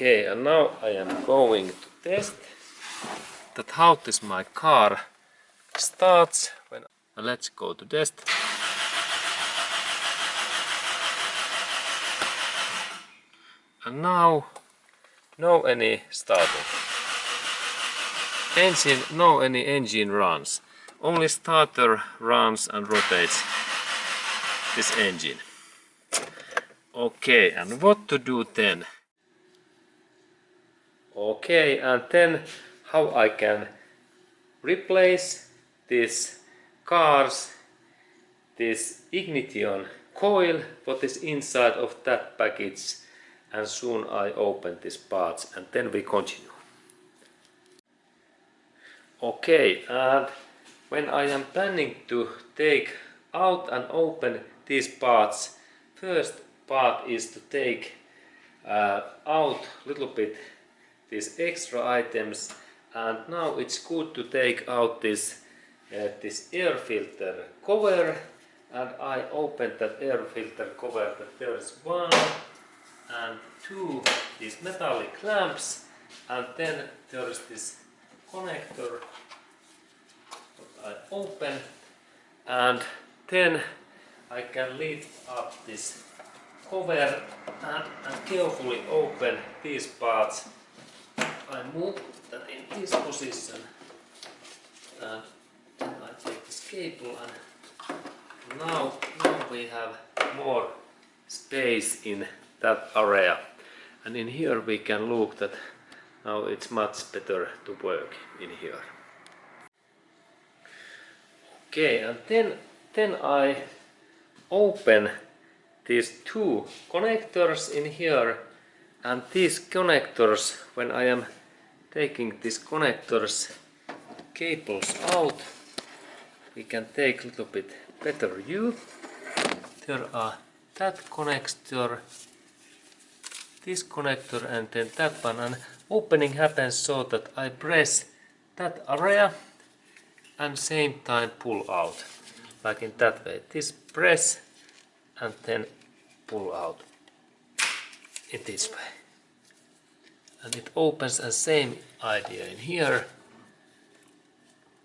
Okay, and now I am going to test that how this my car starts when. Let's go to test. And now no any starting. Engine, no any engine runs. Only starter runs and rotates this engine. Okay, and what to do then? Okay, and then how I can replace this car's this ignition coil, what is inside of that package, and soon I open these parts and then we continue. Okay, and when I am planning to take out and open these parts, first part is to take out a little bit these extra items, and now it's good to take out this air filter cover, and I open that air filter cover. That there is one and two these metallic clamps, and then there is this connector that I open, and then I can lift up this cover and carefully open these parts. I move that in this position, and then I take this cable, and now we have more space in that area, and in here we can look that now it's much better to work in here. Okay, and then I open these two connectors in here, and these connectors, when I am taking these connectors cables out, we can take a little bit better view. There are that connector, this connector, and then that one, and opening happens so that I press that area and same time pull out, like in that way. This press and then pull out in this way, and it opens, and same idea in here,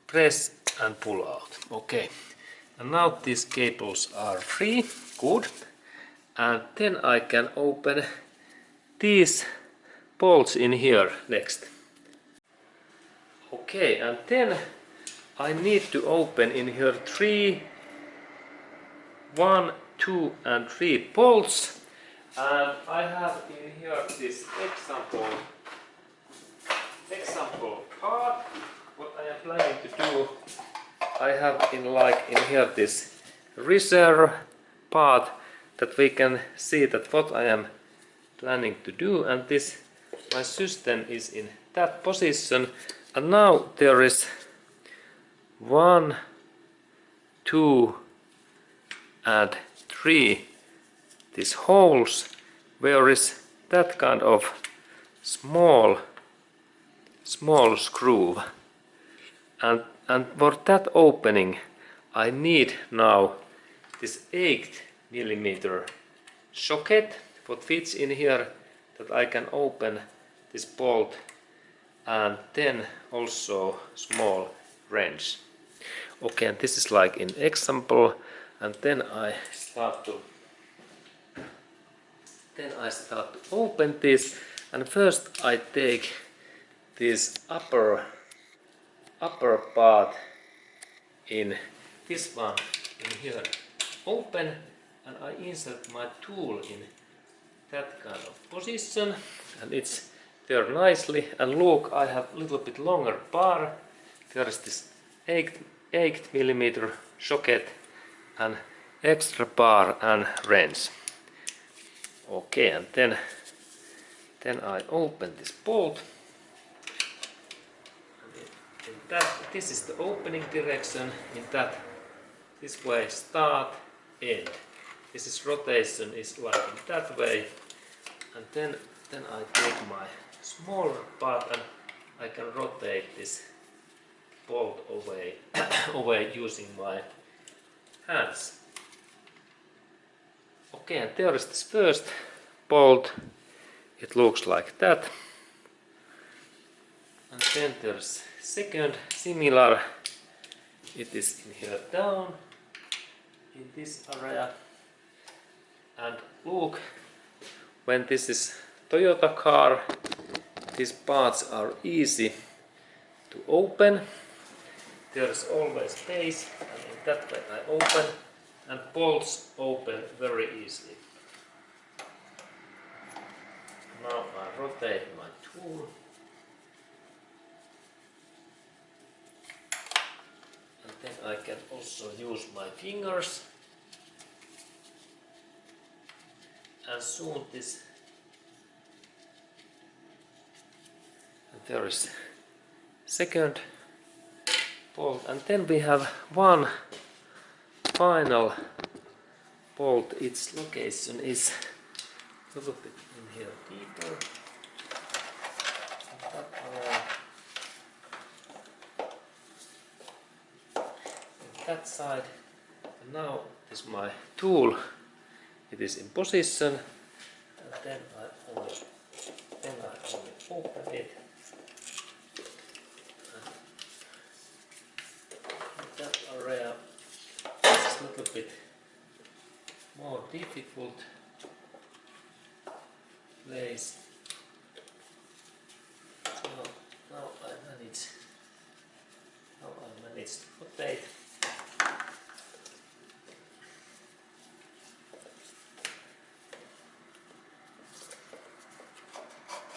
press and pull out. Okay, and now these cables are free, good, and then I can open these bolts in here next. Okay, and then I need to open in here 1, 2 and 3 bolts, and I have in here this example part. What I am planning to do, I have in here this reserve part, that we can see that what I am planning to do, and this my system is in that position, and now there is 1, 2 and 3 these holes where is that kind of small screw, and for that opening I need now this 8mm socket what fits in here, that I can open this bolt, and then also small wrench. Okay, and this is like in example, and then I start to open this, and first I take this upper part in this one in here open, and I insert my tool in that kind of position, and it's there nicely, and look, I have a little bit longer bar. There is this 8mm socket and extra bar and wrench. Okay, and then I open this bolt. This is the opening direction. In that, this way start, end. This is rotation is like in that way, and then I take my smaller part and I can rotate this bolt away using my hands. Okay, and there is this first bolt it looks like that. And then there's second similar, it is in here down in this area. And look, when this is Toyota car, these parts are easy to open. There's always space, and in that way I open, and bolts open very easily. Now I rotate my tool. And then I can also use my fingers. And soon this. And there is second bolt. And then we have one final bolt. Its location is a little bit in here deeper. That side. And now this is my tool. It is in position, and then I only open it. And that area is a little bit more difficult place. So now I manage to rotate.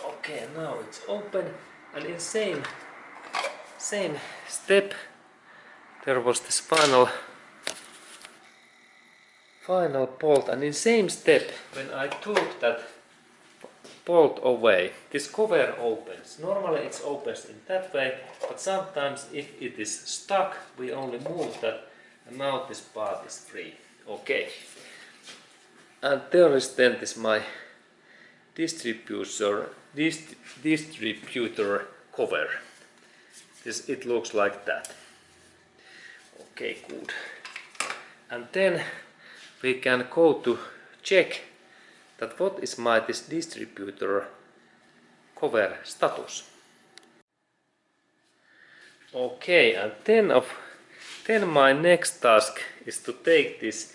Okay, now it's open, and in same step there was this final bolt, and in same step when I took that bolt away, this cover opens. Normally it opens in that way, but sometimes if it is stuck, we only move that, and now this part is free. Okay, and there is then this my distributor cover. It looks like that. Okay, good. And then we can go to check that what is this distributor cover status. Okay, and then my next task is to take this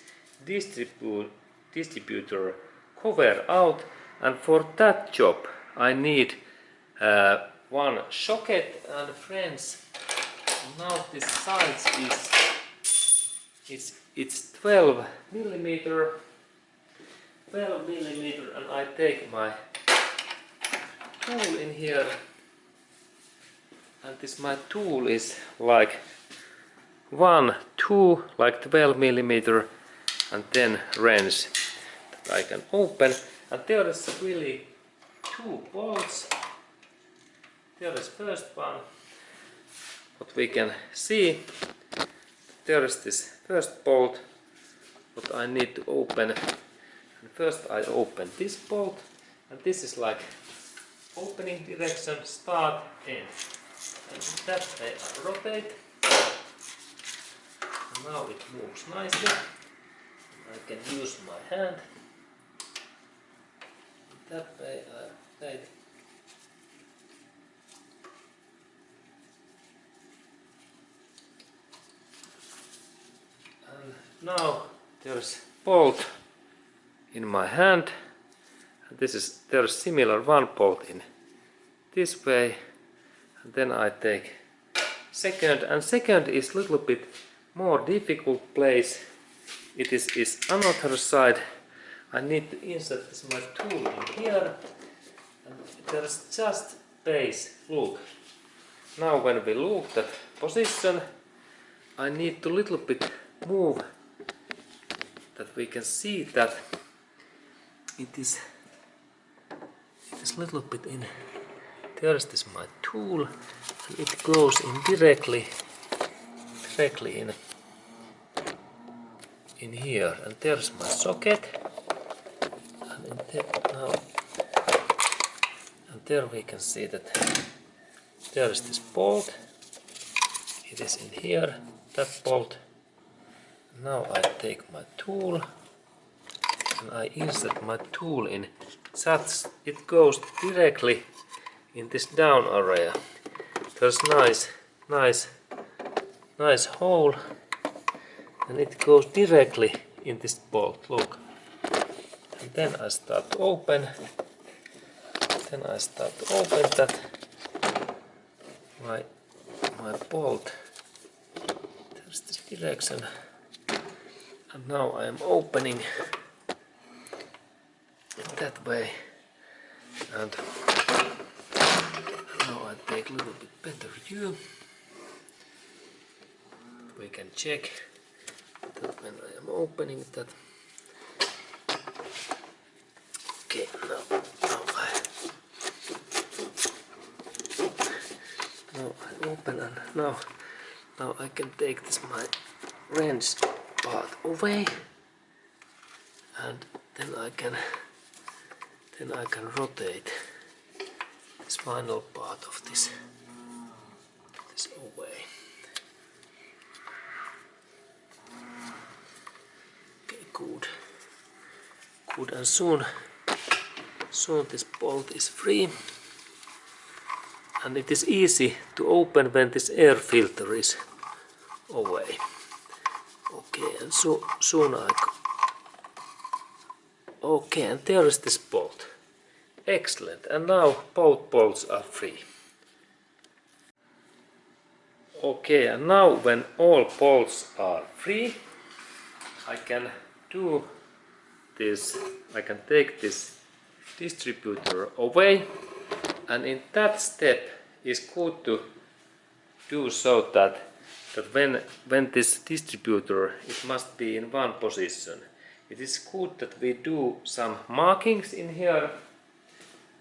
distributor cover out. And for that job I need one socket and friends. Now this size is it's 12 millimeter, and I take my tool in here, and this my tool is like 2 like 12 millimeter, and then wrench that I can open. And there is really 2 bolts. There is first one. What we can see, there is this first bolt what I need to open. And first I open this bolt, and this is like opening direction, start, end. And that way I rotate. And now it moves nicely. I can use my hand. That way I rotate. And now there's bolt in my hand. And there's similar one bolt in this way. And then I take second, and second is a little bit more difficult place. It is another side. I need to insert my tool in here, and there's just base. Look, now when we look that position, I need to little bit move that we can see that it is little bit in. There's this my tool, and it goes in directly in here, and there's my socket. And there we can see that there is this bolt. It is in here, that bolt. Now I take my tool and I insert my tool in it goes directly in this down area. There's nice hole, and it goes directly in this bolt. Look. And then I start to open. That my bolt. There's this direction. And now I am opening it that way. And now I take a little bit better view. We can check that when I am opening that. Okay, now I open, and now I can take this my wrench part away, and then I can rotate this final part of this away. Okay, good, and soon this bolt is free, and it is easy to open when this air filter is away. Okay, and soon okay, and there is this bolt. Excellent, and now both bolts are free. Okay, and now when all bolts are free, I can do this. I can take this distributor away, and in that step is good to do so that when this distributor, it must be in one position. It is good that we do some markings in here,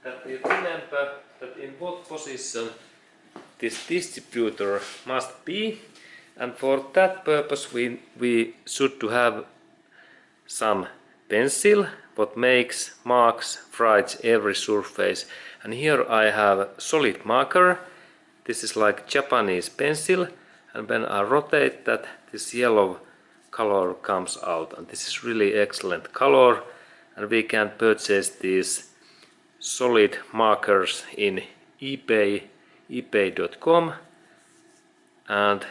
that we remember that in what position this distributor must be, and for that purpose we should to have some pencil what makes marks writes every surface. And here I have solid marker. This is like Japanese pencil, and when I rotate that, this yellow color comes out, and this is really excellent color, and we can purchase these solid markers in ebay.com. And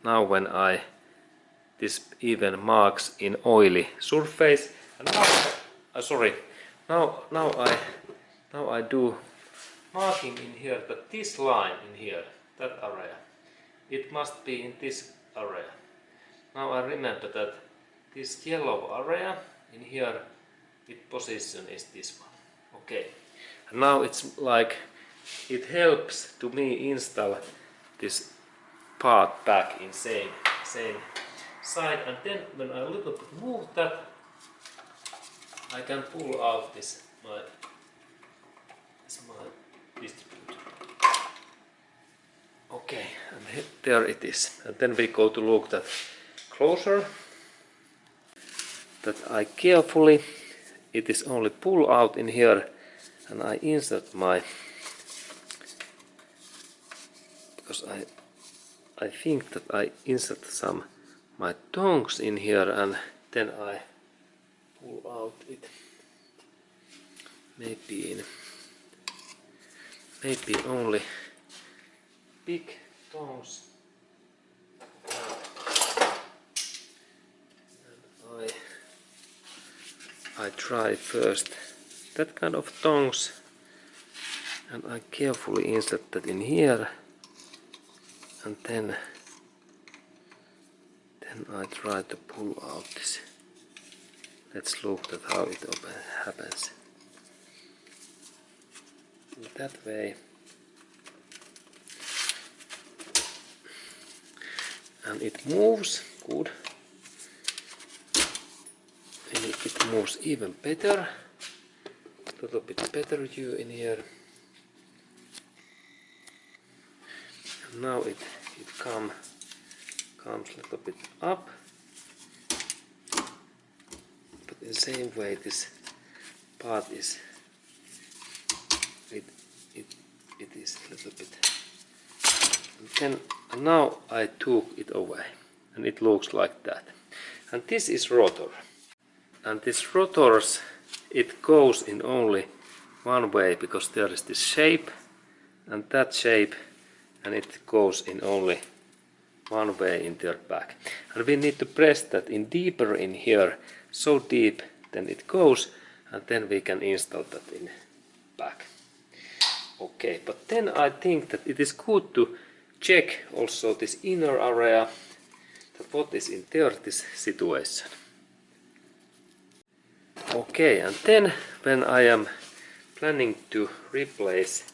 now when this even marks in oily surface, and now I do marking in here, that this line in here, that area, it must be in this area. Now I remember that this yellow area in here, its position is this one. Okay, and now it's like it helps to me install this part back in same side, and then when I a little bit move that, I can pull out this my distributor. Okay, and there it is. And then we go to look that closer. That I carefully, it is only pull out in here, and I insert my, because I think that I insert some my tongs in here, and then I pull out it. Maybe only big tongs. And I try first that kind of tongs, and I carefully insert that in here, and then I try to pull out this. Let's look at how it happens. That way, and it moves good, and it moves even better, a little bit better view in here. And now it comes a little bit up, but in the same way this part is it is a little bit, and now I took it away, and it looks like that. And this is rotor, and this rotors, it goes in only one way because there is this shape and that shape, and it goes in only one way in their back. And we need to press that in deeper in here, so deep then it goes, and then we can install that in back. Okay, but then I think that it is good to check also this inner area, that what is in there, this situation. Okay, and then when I am planning to replace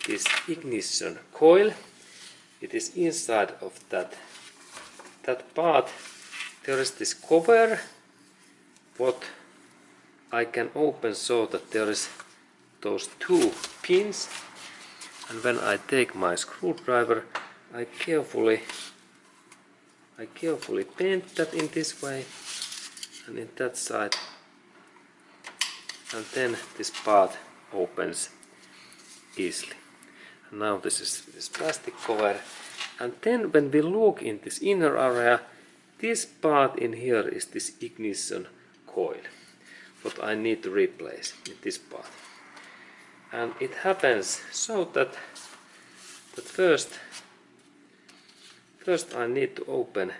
this ignition coil, it is inside of that part. There is this cover what I can open so that there is those two pins, and when I take my screwdriver I carefully bend that in this way and in that side, and then this part opens easily. And now this is this plastic cover, and then when we look in this inner area, this part in here is this ignition coil what I need to replace in this part. And it happens so that first I need to open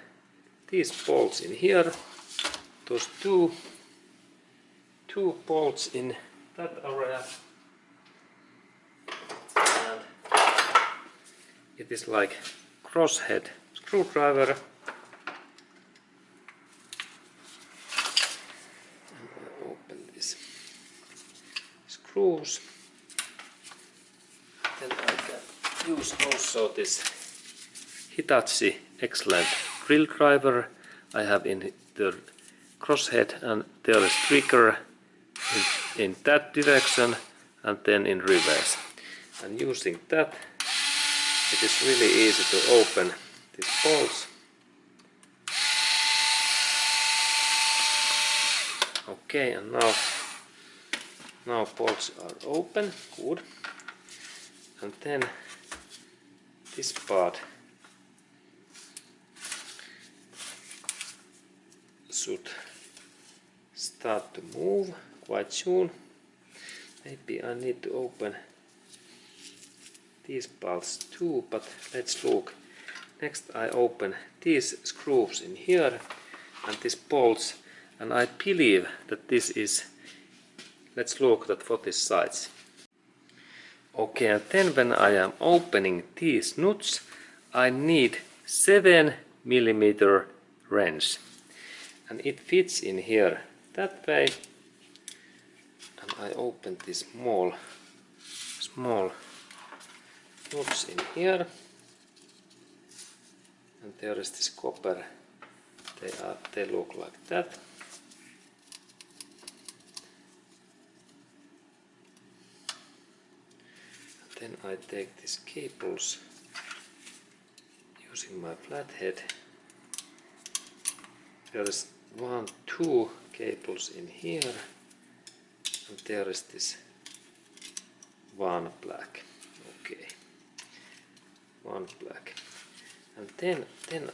these bolts in here, those two bolts in that area, and it is like crosshead screwdriver. And I open these screws. Then I can use also this Hitachi excellent drill driver I have in the crosshead, and there is trigger in that direction and then in reverse. And using that, it is really easy to open these bolts. Okay, and now bolts are open, good. And then this part should start to move quite soon. Maybe I need to open these parts too, but let's look. Next I open these screws in here and these bolts, and I believe that this is, let's look at what is size. Okay, and then when I am opening these nuts, I need 7mm wrench, and it fits in here that way. And I open these small nuts in here, and there is this copper. They look like that. Then I take these cables using my flathead. There is 2 cables in here, and there is this one black. Okay, one black. And then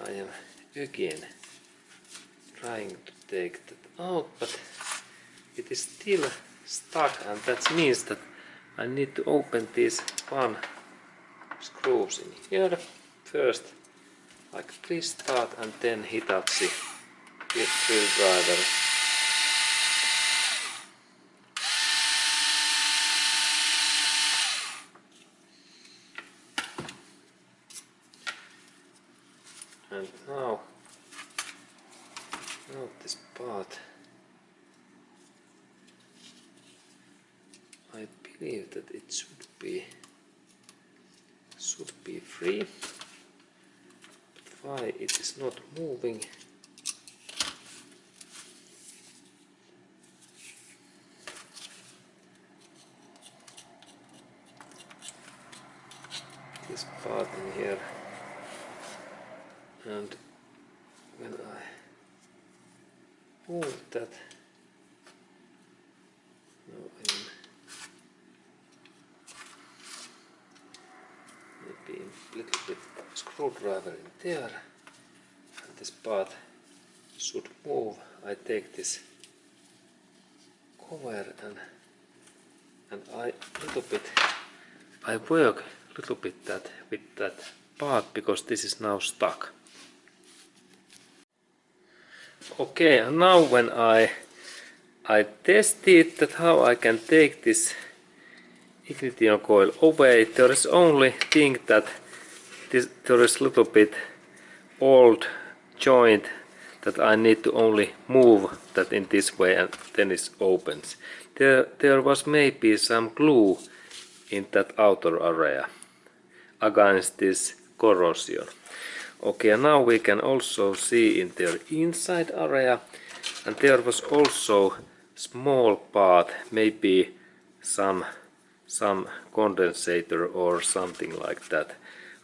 I am again trying to take that out, but it is still stuck, and that means that I need to open these one screws in here first, like this start, and then Hitachi drill driver. And now this part, I believe that it should be free, but why it is not moving? This part in here, and when I move that, now I'm maybe a little bit screwdriver in there, and this part should move. I take this cover and and I work a little bit with that part because this is now stuck. Okay, and now when I tested that how I can take this ignition coil away, there is only thing that there is a little bit old joint that I need to only move that in this way and then it opens. There was maybe some glue in that outer area against this corrosion. Okay, and now we can also see in their inside area, and there was also small part, maybe some condensator or something like that.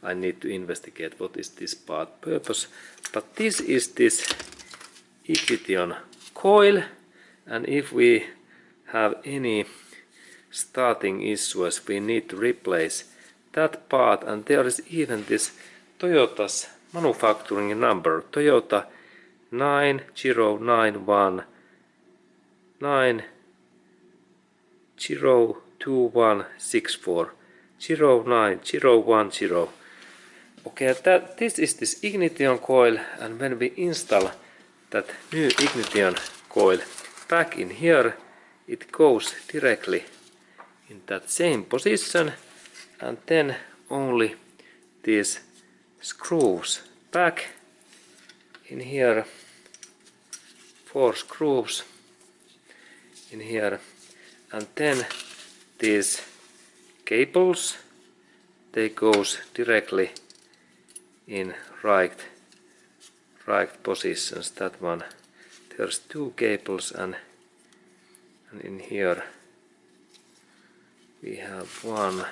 I need to investigate what is this part purpose. But this is this ignition coil, and if we have any starting issues, we need to replace that part. And there is even this Toyota's manufacturing number, Toyota 9091 902164 09010. Okay, this is this ignition coil, and when we install that new ignition coil back in here, it goes directly in that same position, and then only these screws back in here, 4 screws in here, and then these cables, they goes directly in right positions. That one, there's 2 cables, and in here we have one.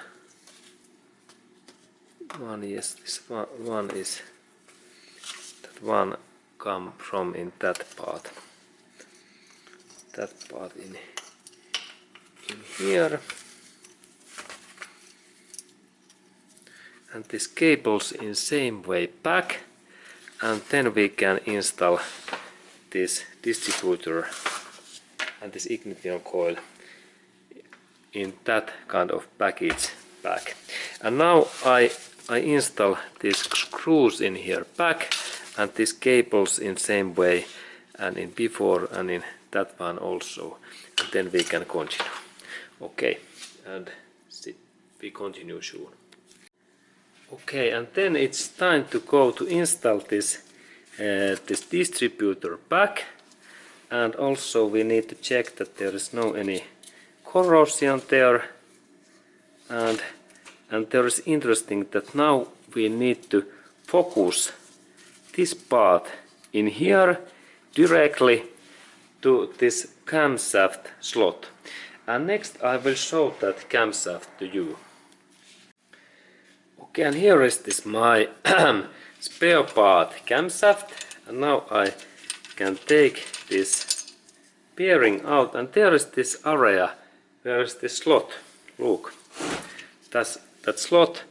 Yes, this one is that one come from in that part. That part in here. And this cables in same way back, and then we can install this distributor and this ignition coil in that kind of package back. And now I install these screws in here back, and these cables in same way, and in before and in that one also, and then we can continue. Okay, and we continue soon. Okay, and then it's time to go to install this distributor back, and also we need to check that there is no any corrosion there, and there is interesting that now we need to focus this part in here directly to this camshaft slot, and next I will show that camshaft to you. Okay, and here is this my spare part camshaft, and now I can take this bearing out, and there is this area where is the slot. Look, that's that slot,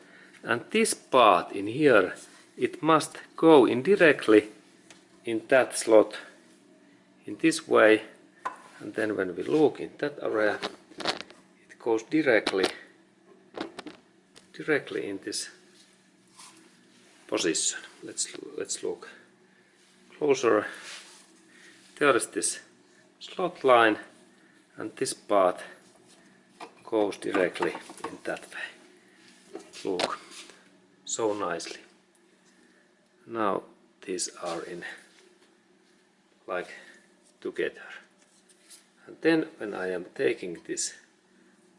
and this part in here, it must go in directly in that slot in this way, and then when we look in that area, it goes directly in this position. Let's look closer. There is this slot line, and this part goes directly in that way. Look, so nicely. Now these are in like together, and then when I am taking this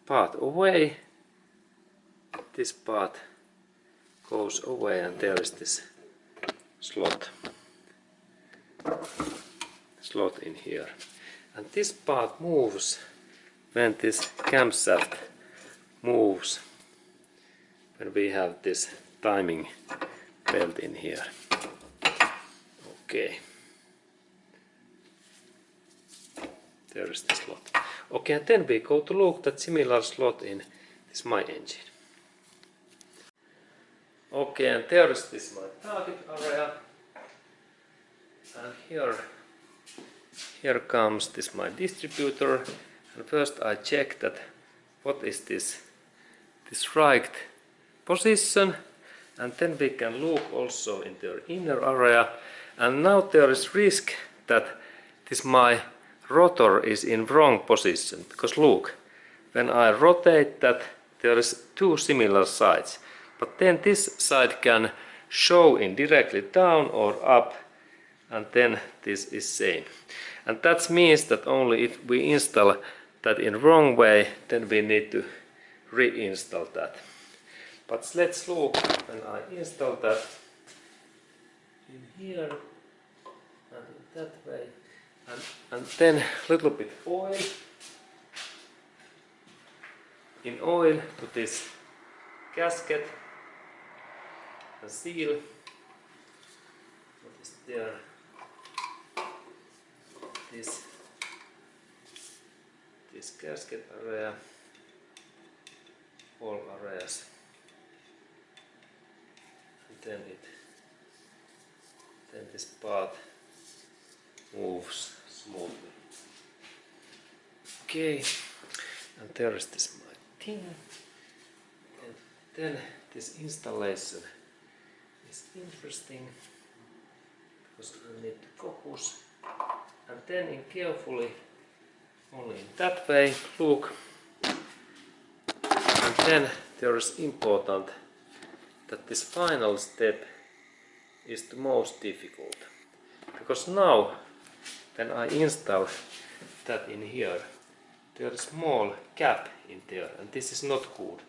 part away, this part goes away, and there is this slot in here, and this part moves when this camshaft moves, when we have this timing belt in here. Okay, there is the slot. Okay, and then we go to look that similar slot in this my engine. Okay, and there is this my target area, and here comes this my distributor, and first I check that what is this right position, and then we can look also in the inner area, and now there is risk that this my rotor is in wrong position, because look, when I rotate that, there is two similar sides, but then this side can show in directly down or up, and then this is same. And that means that only if we install that in wrong way, then we need to reinstall that. But let's look when I install that in here and in that way, and then a little bit oil. In oil to this gasket and seal. What is there? This gasket area, all areas, and then this part moves smoothly. Okay, and there is this my thing, and then this installation is interesting because I need to focus, and then in carefully only in that way, look, and then there is important that this final step is the most difficult, because now when I install that in here, there is a small gap in there, and this is not good,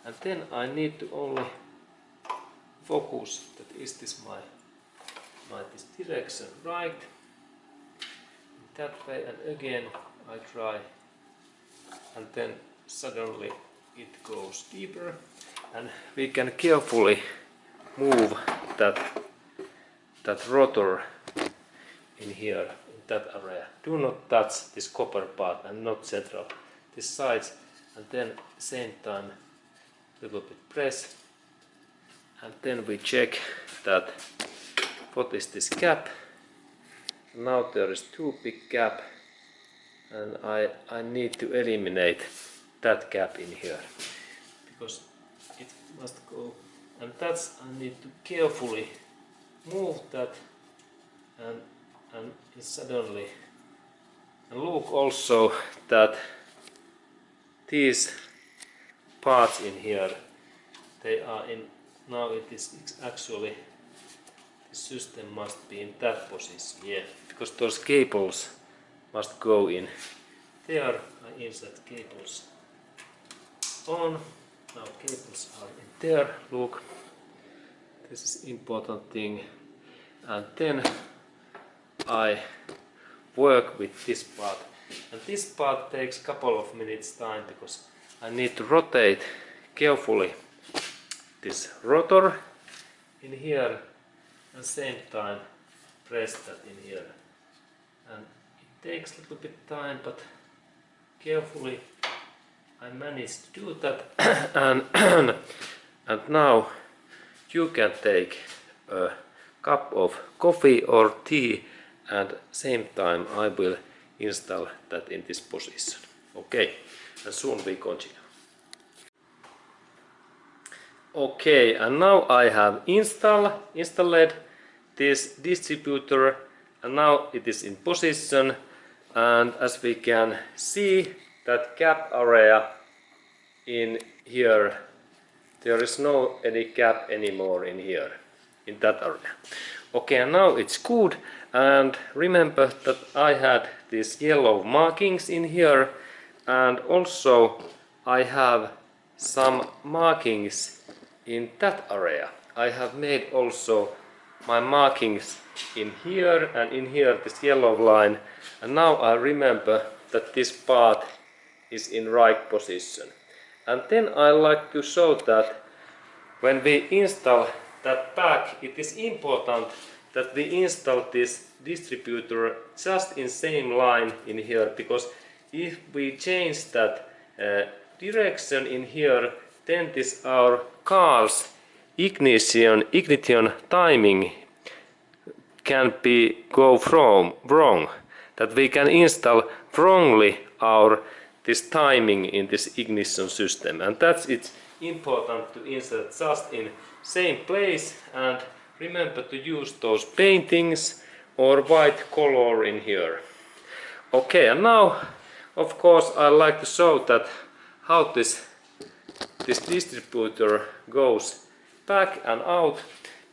and then I need to only focus that is this my this direction right, in that way, and again I try, and then suddenly it goes deeper, and we can carefully move that rotor in here, in that area. Do not touch this copper part and not central, this sides, and then same time little bit press, and then we check that what is this gap. Now there is too big gap, and I need to eliminate that gap in here, because it must go, and that's I need to carefully move that, and suddenly, and look also that these parts in here, they are in, now it is actually, the system must be in that position, yeah, because those cables must go in there. I insert cables on, now cables are in there, look, this is important thing, and then I work with this part, and this part takes couple of minutes time, because I need to rotate carefully this rotor in here, and same time press that in here, and it takes a little bit time, but carefully I managed to do that. and now you can take a cup of coffee or tea, and same time I will install that in this position. Okay, and soon we continue. Okay, and now I have installed this distributor, and now it is in position, and as we can see, that gap area in here, there is no any gap anymore in here, in that area. Okay, and now it's good, and remember that I had these yellow markings in here, and also I have some markings in that area. I have made also my markings in here and in here, this yellow line, and now I remember that this part is in right position. And then I like to show that when we install that back, it is important that we install this distributor just in same line in here, because if we change that direction in here, then this our car's ignition timing can be go wrong, that we can install wrongly our this timing in this ignition system, and that's it's important to insert just in same place, and remember to use those paintings or white color in here. Okay, and now of course I like to show that how this distributor goes back and out,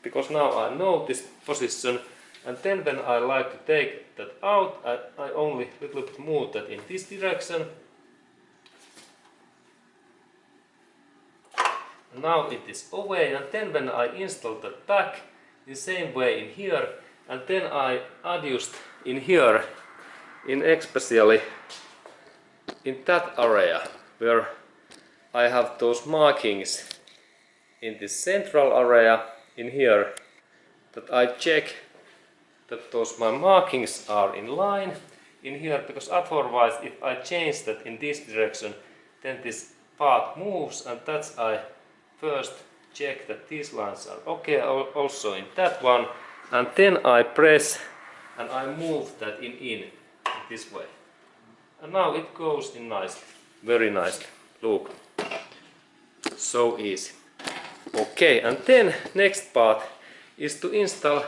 because now I know this position, and then when I like to take that out, I only little bit move that in this direction. Now it is away, and then when I install that back the same way in here, and then I adjust in here, in especially in that area where I have those markings in this central area in here, that I check that those my markings are in line in here, because otherwise if I change that in this direction, then this part moves, and that's I first check that these lines are okay also in that one, and then I press and I move that in this way, and now it goes in nicely, very nicely. Look, so easy. Okay, and then next part is to install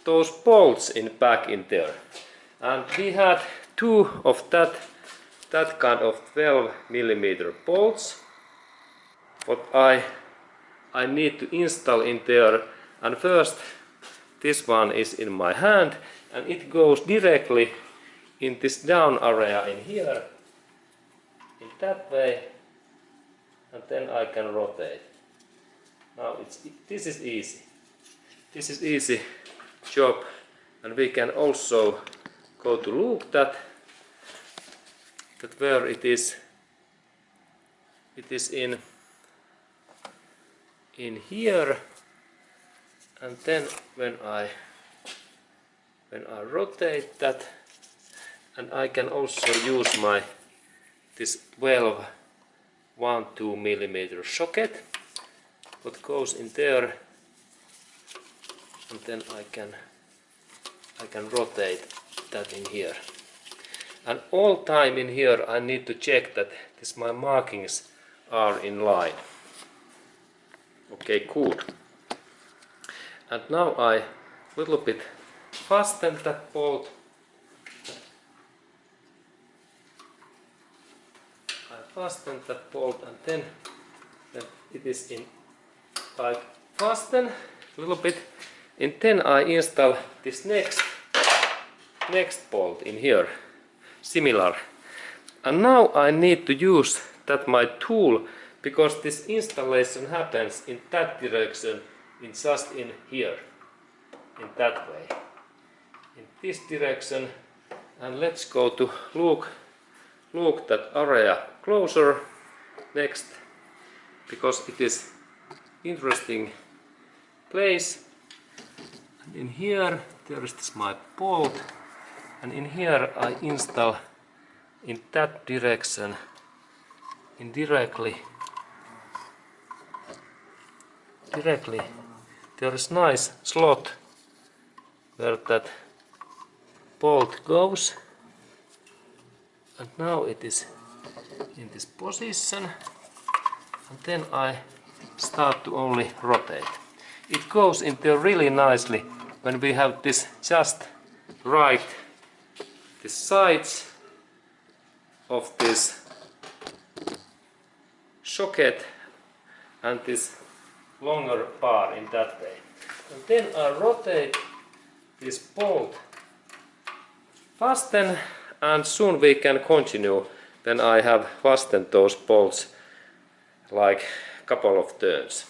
those bolts in back in there, and we had two of that kind of 12mm bolts what I need to install in there. And first this one is in my hand, and it goes directly in this down area in here, in that way, and then I can rotate. Now this is easy. This is easy job, and we can also go to look that where it is. It is in here, and then when I rotate that, and I can also use my this 12 1-2mm socket what goes in there, and then I can rotate that in here, and all time in here I need to check that my markings are in line. Okay, good. And now I little bit fasten that bolt. I fasten that bolt, and then it is in like fasten a little bit, and then I install this next bolt in here, similar. And now I need to use that my tool, because this installation happens in that direction, in just in here, in that way, in this direction. And let's go to look that area closer next, because it is interesting place. And in here there is this my bolt, and in here I install in that direction, in directly there is nice slot where that bolt goes, and now it is in this position, and then I start to only rotate. It goes in there really nicely when we have this just right, the sides of this socket and this longer bar in that way. And then I rotate this bolt, fasten, and soon we can continue when I have fastened those bolts like a couple of turns.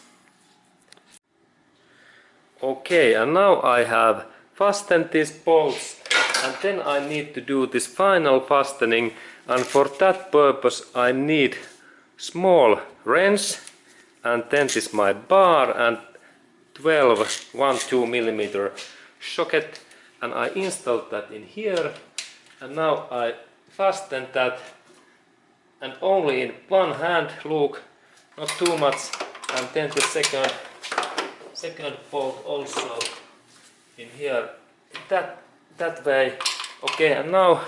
Okay, and now I have fastened these bolts, and then I need to do this final fastening, and for that purpose I need small wrench, and then this my bar and 12 1-2mm socket, and I installed that in here, and now I fasten that, and only in one hand, look, not too much, and then the second bolt also in here, that way. Okay, and now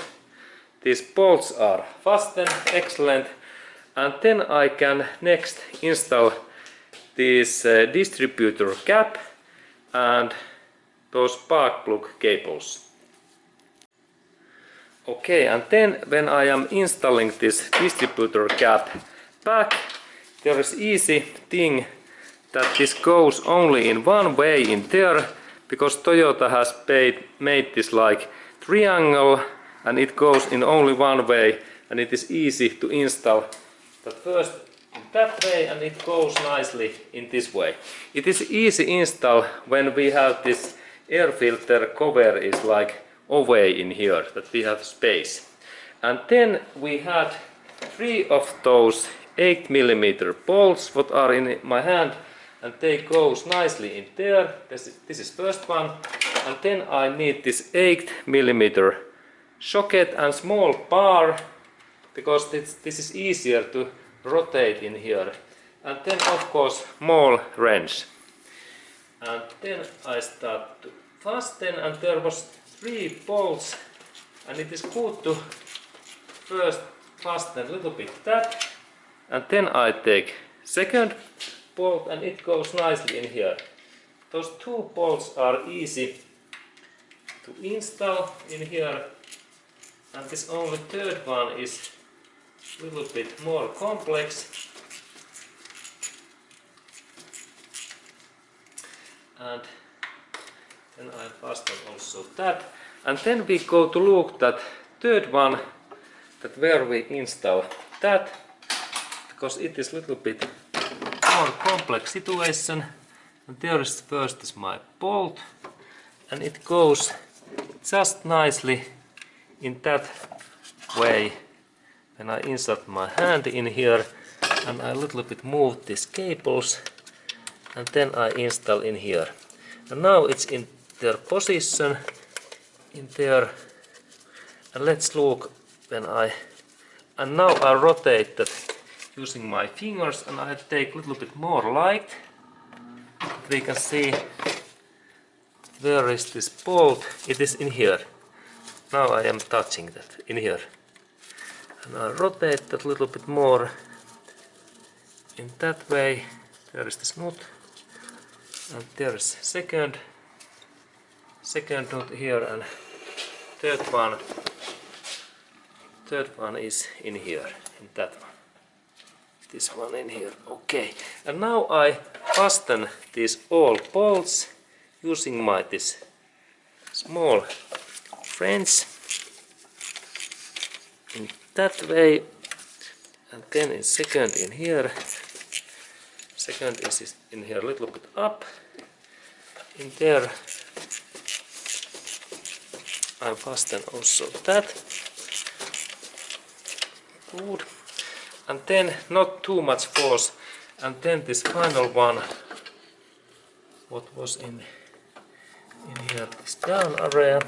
these bolts are fastened, excellent. And then I can next install this distributor cap and those spark plug cables. Okay, and then when I am installing this distributor cap back, there is easy thing that this goes only in one way in there, because Toyota has made this like triangle and it goes in only one way, and it is easy to install. But first in that way, and it goes nicely in this way. It is easy install when we have this air filter cover is like away in here, that we have space. And then we had 3 of those 8mm bolts what are in my hand, and they goes nicely in there. This is first one. And then I need this 8mm socket and small bar, because this is easier to rotate in here. And then of course small wrench. And then I start to fasten, and there was 3 bolts, and it is good to first fasten a little bit that, and then I take second bolt and it goes nicely in here. Those 2 bolts are easy to install in here, and this only third one is a little bit more complex. And then I fasten also that, and then we go to look that third one, that where we install that, because it is a little bit more complex situation. And there is first is my bolt, and it goes just nicely in that way. When I insert my hand in here, and I a little bit move these cables, and then I install in here. And now it's in their position in there. And let's look when and now I rotate that using my fingers, and I take a little bit more light. We can see where is this bolt. It is in here. Now I am touching that in here. And I rotate that a little bit more in that way. There is this nut, and there is second nut here, and third one is in here, in that one. This one in here, okay. And now I fasten these all bolts using this small wrench in that way, and then in second in here. Second is in here a little bit up. In there I fasten also that. Good. And then not too much force. And then this final one, what was in here, this down area.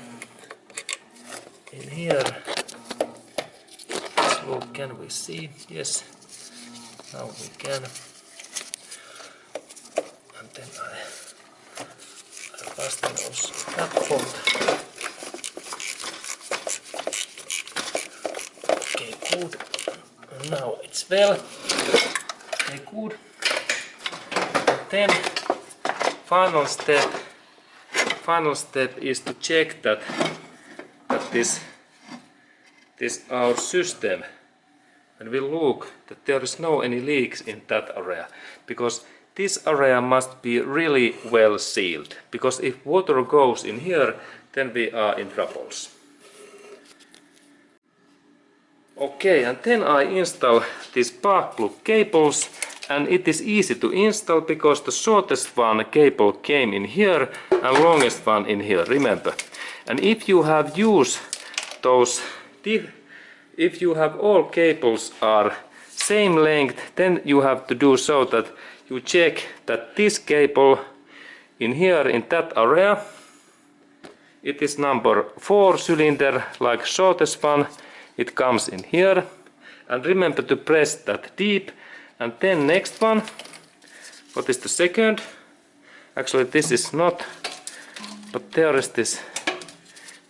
In here, so can we see? Yes, now we can. And then I fasten also that bolt. Okay, good. And now it's well. Okay, good. And then final step is to check that this our system, and we look that there is no any leaks in that area, because this area must be really well sealed, because if water goes in here, then we are in troubles. Okay, and then I install these spark plug cables, and it is easy to install because the shortest one cable came in here and longest one in here, remember. And if you have used those, if you have all cables are same length, then you have to do so that you check that this cable in here in that area, it is number 4 cylinder, like shortest one, it comes in here. And remember to press that deep. And then next one, what is the second? Actually this is not, but there is this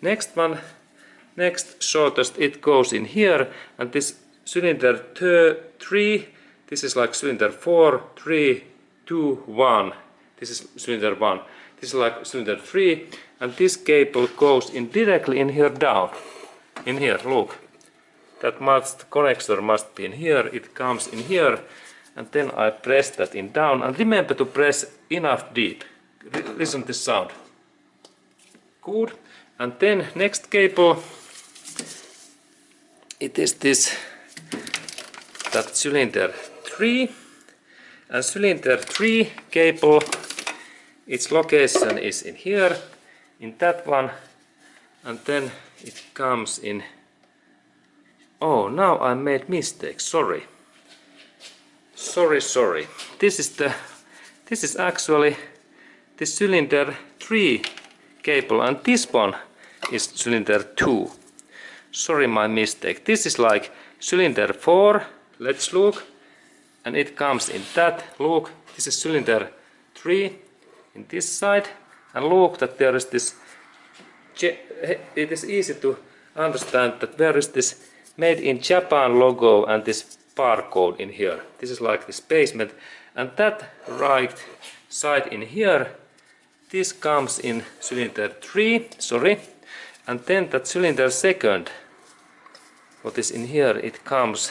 next one. next shortest it goes in here, and this cylinder 3, this is like cylinder 4, 3, 2, 1. This is cylinder 1. This is like cylinder 3, and this cable goes in directly in here down. In here, look. That connector must be in here, it comes in here, and then I press that in down, and remember to press enough deep. Listen to this sound. Good. And then next cable, it is that cylinder 3, and cylinder 3 cable, its location is in here, in that one, and then it comes in. Oh, now I made mistake. Sorry. This is actually the cylinder 3 cable, and this one is cylinder 2. Sorry, my mistake. This is like cylinder 4. Let's look, and it comes in that. Look, this is cylinder 3 in this side, and look that there is this. It is easy to understand that there is this made in Japan logo and this barcode in here. This is like this basement, and that right side in here, this comes in cylinder 3, sorry, and then that cylinder 2, what is in here, it comes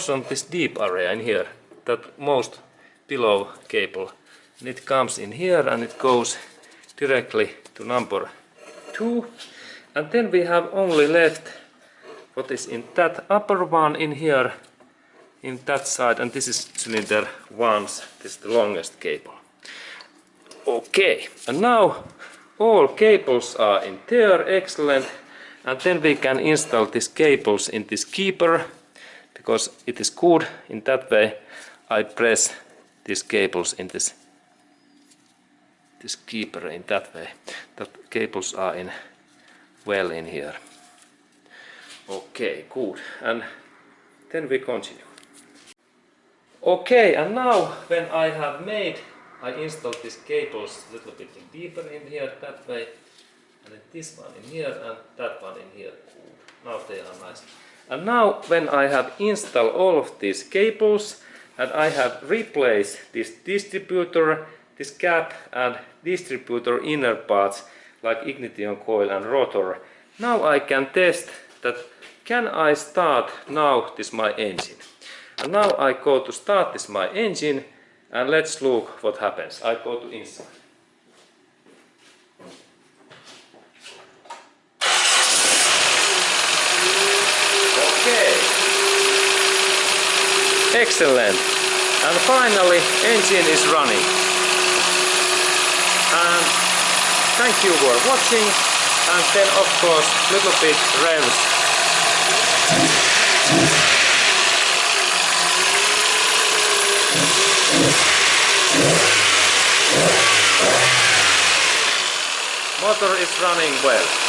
from this deep area in here, that most below cable, and it comes in here and it goes directly to number 2, and then we have only left what is in that upper one in here, in that side, and this is cylinder 1, this is the longest cable. Okay, and now all cables are in there, excellent, and then we can install these cables in this keeper, because it is good in that way. I press these cables in this keeper in that way, that cables are in well in here. Okay, good, and then we continue. Okay, and now when I have I installed these cables a little bit deeper in here that way, and then this one in here and that one in here. Now they are nice. And now when I have installed all of these cables and I have replaced this distributor, this cap and distributor inner parts like ignition coil and rotor, now I can test that can I start now this my engine. And now I go to start this my engine, and let's look what happens. I go to inside. Okay. Excellent. And finally engine is running. And thank you for watching. And then of course little bit revs. Motor is running well.